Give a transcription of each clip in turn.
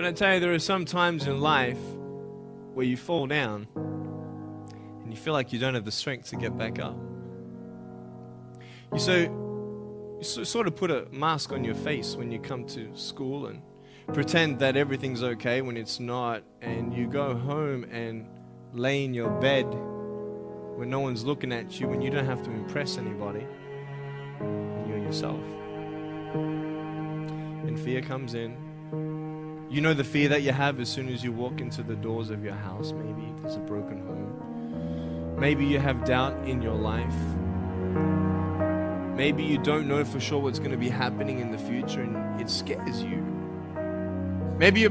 But I tell you, there are some times in life where you fall down and you feel like you don't have the strength to get back up. You sort of put a mask on your face when you come to school and pretend that everything's okay when it's not, and you go home and lay in your bed when no one's looking at you, when you don't have to impress anybody, and you're yourself. And fear comes in. You know the fear that you have as soon as you walk into the doors of your house. Maybe there's a broken home. Maybe you have doubt in your life. Maybe you don't know for sure what's going to be happening in the future and it scares you. Maybe you're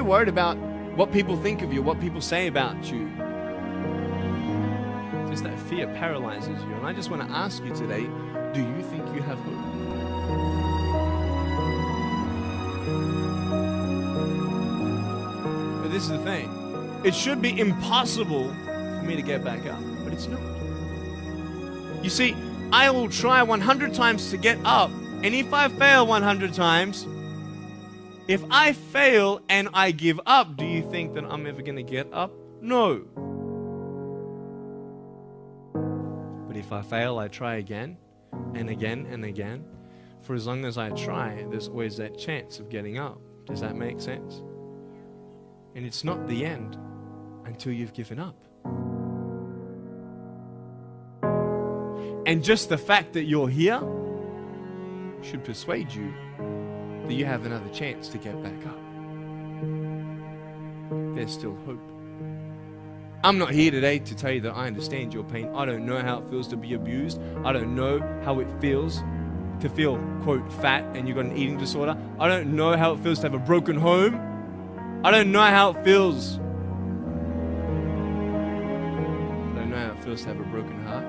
worried about what people think of you, what people say about you. Just that fear paralyzes you. And I just want to ask you today, do you think you have hope? But this is the thing. It should be impossible for me to get back up, but it's not. You see, I will try 100 times to get up, and if I fail 100 times, if I fail and I give up, do you think that I'm ever going to get up? No. But if I fail, I try again and again and again. For as long as I try, there's always that chance of getting up. Does that make sense? And it's not the end until you've given up. And just the fact that you're here should persuade you that you have another chance to get back up. There's still hope. I'm not here today to tell you that I understand your pain. I don't know how it feels to be abused. I don't know how it feels to feel, quote, fat and you've got an eating disorder. I don't know how it feels to have a broken home. I don't know how it feels. I don't know how it feels to have a broken heart.